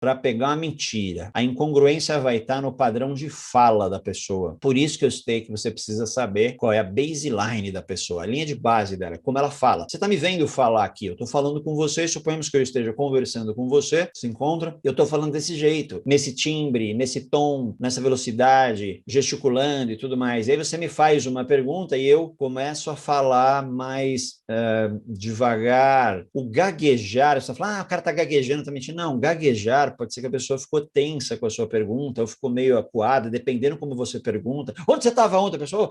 para pegar uma mentira. A incongruência vai estar no padrão de fala da pessoa. Por isso que eu citei que você precisa saber qual é a baseline da pessoa, a linha de base dela, como ela fala. Você está me vendo falar aqui, eu estou falando com você, suponhamos que eu esteja conversando com você, se encontra, eu estou falando desse jeito, nesse timbre, nesse tom, nessa velocidade, gesticulando e tudo mais. E aí você me faz uma pergunta e eu começo a falar mais devagar. O gaguejar, você fala, o cara está gaguejando, está mentindo. Não, gaguejar pode ser que a pessoa ficou tensa com a sua pergunta, ou ficou meio acuada, dependendo como você pergunta. Onde você estava ontem, pessoa?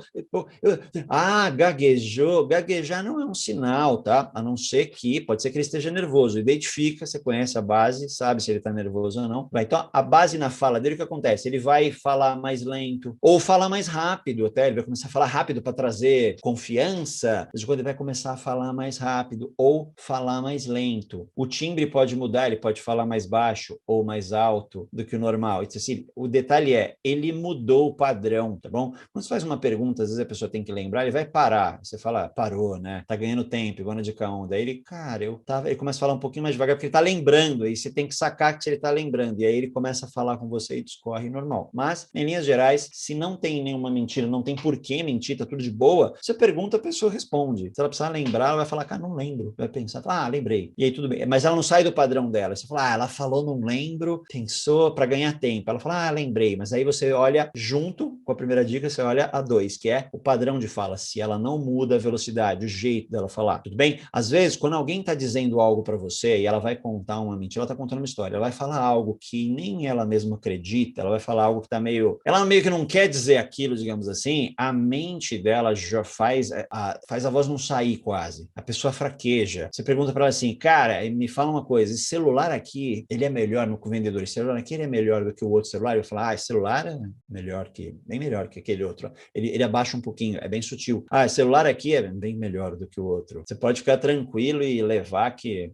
Gaguejou. Gaguejar não é um sinal, tá? A não ser que, pode ser que ele esteja nervoso. Identifica, você conhece a base, sabe se ele está nervoso ou não. Então, a base na fala dele, o que acontece? Ele vai falar mais lento, ou falar mais rápido até, ele vai começar a falar rápido para trazer confiança, mas quando ele vai começar a falar mais rápido, ou falar mais lento. O timbre pode mudar, ele pode falar mais baixo ou mais alto do que o normal. Então, assim, o detalhe é, ele mudou o padrão, tá bom? Quando você faz uma pergunta, às vezes a pessoa tem que lembrar, ele vai parar. Você fala, parou, né? Tá ganhando tempo, igual na dica 1. Daí ele, cara, ele começa a falar um pouquinho mais devagar, porque ele tá lembrando, aí você tem que sacar que ele tá lembrando, e aí ele começa a falar com você e discorre normal. Mas, em linhas gerais, se não tem nenhuma mentira, não tem por que mentir, tá tudo de boa, você pergunta, a pessoa responde. Se ela precisar lembrar, ela vai falar, cara, não lembro. Vai pensar, lembrei. E aí tudo bem. Mas ela não sai do padrão dela. Você fala, ela falou, não lembro, pensou para ganhar tempo. Ela fala, lembrei. Mas aí você olha junto com a primeira dica, você olha a 2, que é o padrão de fala. Se ela não muda a velocidade, o jeito dela falar. Tudo bem? Às vezes, quando alguém está dizendo algo para você e ela vai contar uma mentira, ela está contando uma história, ela vai falar algo que nem ela mesma acredita, ela vai falar algo que está meio... Ela meio que não quer dizer aquilo, digamos assim, a mente dela já faz a voz não sair quase. A pessoa fraqueja. Você pergunta para ela assim, cara, me fala uma coisa, esse celular aqui, ele é melhor no vendedor, esse celular aqui ele é melhor do que o outro celular? Eu falo, esse celular é bem melhor que aquele outro. Ele abaixa um pouquinho, é bem sutil. Esse celular aqui é bem melhor do que o outro. Você pode ficar tranquilo e levar que...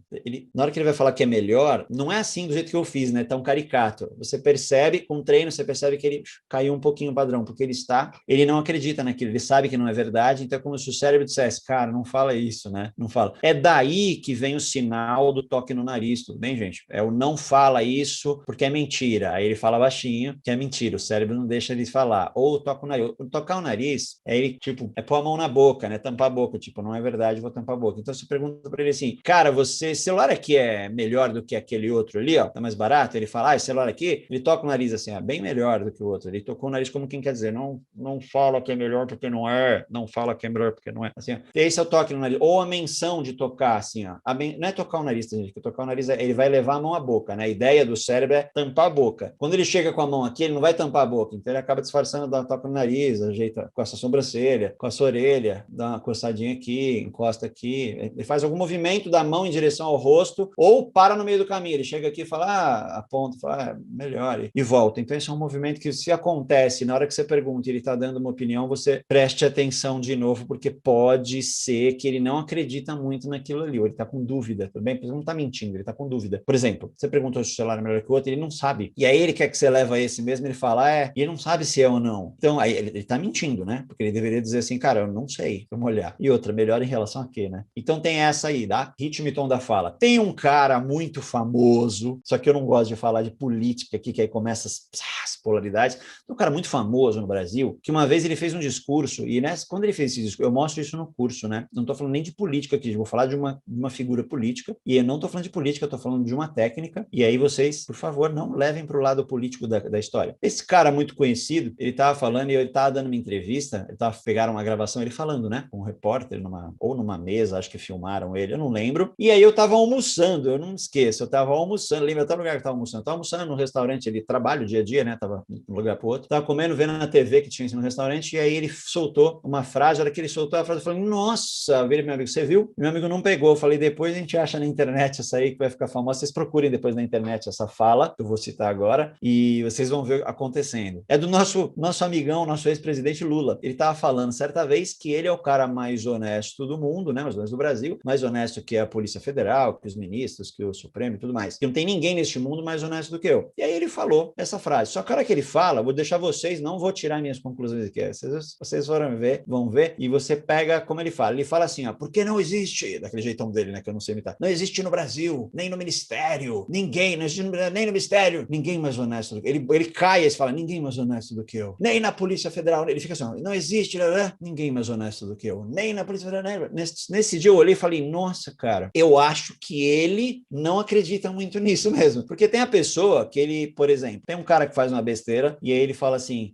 na hora que ele vai falar que é melhor, não é assim do jeito que eu fiz, né? Tão caricato. Você percebe, com o treino, você percebe que ele caiu um pouquinho o padrão, porque ele não acredita naquilo, ele sabe que não é verdade, então é como se o cérebro dissesse, cara, não fala isso, né? Não fala. É daí que vem o sinal do toque no nariz, tudo bem, gente? É o não fala isso porque é mentira. Aí ele fala baixinho, que é mentira, o cérebro não deixa ele falar. Ou toca o nariz. Tocar o nariz é ele, tipo, é pôr a mão na boca, né? Tampar a boca, tipo, não é verdade, vou tampar a boca. Então você pergunta para ele assim, cara, esse celular aqui é melhor do que aquele outro ali, ó, tá mais barato? Ele fala, esse celular aqui, ele toca o nariz assim, bem melhor do que o outro. Ele tocou o nariz como quem quer dizer, não fala que é melhor porque não é, não fala que é melhor porque não é. Assim, esse é o toque no nariz. Ou a menção de tocar, assim, ó. Não é tocar o nariz, gente, que tocar o nariz, ele vai levar a mão à boca, né? A ideia do cérebro é tampar a boca. Quando ele chega com a mão aqui, ele não vai tampar a boca, então ele acaba disfarçando, dá um toque no nariz, ajeita com a sua sobrancelha, com a sua orelha, dá uma coçadinha aqui, encosta aqui, ele faz algum movimento da mão em direção ao rosto, ou para no meio do caminho, ele chega aqui e fala, aponta, fala, melhor, e volta. Então esse é um movimento que se acontece, na hora que você pergunta e ele está dando uma opinião, você preste atenção de novo, porque pode ser que ele não acredita muito naquilo ali, ou ele está com dúvida, tudo bem? Ele não está mentindo, ele está com dúvida. Por exemplo, você perguntou se o celular é melhor que o outro, ele não sabe. E aí ele quer que você leve a esse mesmo, ele fala, e ele não sabe se é ou não. Então, aí ele está mentindo, né? Porque ele deveria dizer assim, cara, eu não sei, vamos olhar. E outra, melhor em relação a quê, né? Então tem essa aí, tá? Ritmo e tom da fala. Tem um cara muito famoso, só que eu não gosto de falar de política aqui, que aí começa as polaridades. Tem um cara muito famoso no Brasil, que uma vez ele fez um discurso, e quando ele fez esse discurso, eu mostro isso no curso, né? Não estou falando nem de política aqui, eu vou falar de uma figura política, e eu não estou falando de política, eu estou falando de uma técnica, e aí vocês, por favor, não levem para o lado político da história. Esse cara muito conhecido, ele estava falando, e ele estava dando uma entrevista, pegaram uma gravação, ele falando, né? Com um repórter, numa mesa, acho que filmaram ele, eu não lembro, e aí eu estava almoçando, eu não me esqueço, eu estava almoçando, lembra até o lugar que eu estava almoçando? Eu estava almoçando no restaurante, ele trabalha o dia a dia, né? Estava de um lugar para o outro, estava comendo, vendo na TV que tinha isso no restaurante, e aí ele soltou uma frase, a hora que ele soltou a frase, eu falei, nossa, meu amigo, você viu? Meu amigo não pegou, eu falei, depois a gente acha na internet essa aí que vai ficar famosa, vocês procurem depois na internet essa fala, que eu vou citar agora, e vocês vão ver acontecendo. É do nosso amigão, nosso ex-presidente Lula. Ele estava falando certa vez que ele é o cara mais honesto do mundo, né, mais honesto do Brasil, mais honesto que a Polícia Federal, que os ministros, que o Supremo e tudo mais. Que não tem ninguém neste mundo mais honesto do que eu. E aí ele falou essa frase. Só que a hora que ele fala, vou deixar vocês, não vou tirar minhas conclusões aqui, vocês vão ver, e você pega como ele fala assim, porque não existe, daquele jeitão dele, né, que eu não sei imitar, não existe no Brasil, nem no Ministério, ninguém, não existe nem no mistério, ninguém mais honesto do que ele cai e fala, ninguém mais honesto do que eu. Nem na Polícia Federal, ele fica assim, não existe, ninguém mais honesto do que eu. Nem na Polícia Federal. Nesse dia eu olhei e falei, nossa, cara, eu acho que ele não acredita muito nisso mesmo. Porque tem a pessoa que ele, por exemplo, tem um cara que faz uma besteira e aí ele fala assim,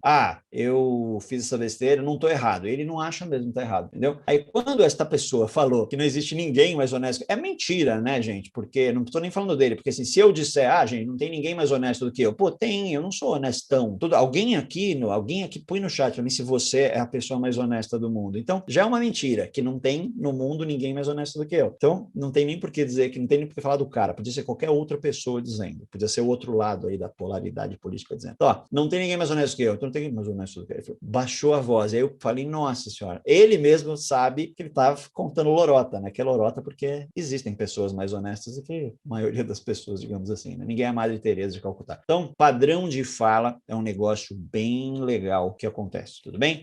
eu fiz essa besteira, não tô errado. Ele não acha mesmo que tá errado, entendeu? Aí quando esta pessoa falou que não existe ninguém mais honesto, é mentira, né, gente? Porque não tô nem falando dele, porque assim, se eu disser, gente, não tem ninguém mais honesto do que eu, tem, eu não sou honestão. Alguém aqui põe no chat pra mim se você é a pessoa mais honesta do mundo. Então, já é uma mentira que não tem no mundo ninguém mais honesto do que eu. Então, não tem nem por que dizer que não tem nem por que falar do cara, podia ser qualquer outra pessoa dizendo, podia ser o outro lado aí da polaridade política dizendo, não tem ninguém mais honesto que eu, então não tem ninguém mais honesto do que eu. Ele falou, baixou a voz, aí eu falei, nossa senhora, ele mesmo sabe que ele estava contando lorota, né, que é lorota porque existem pessoas mais honestas do que a maioria das pessoas, digamos assim, né? Ninguém é a Madre Teresa de Calcutá. Então, padrão de fala é um negócio bem legal que acontece, tudo bem?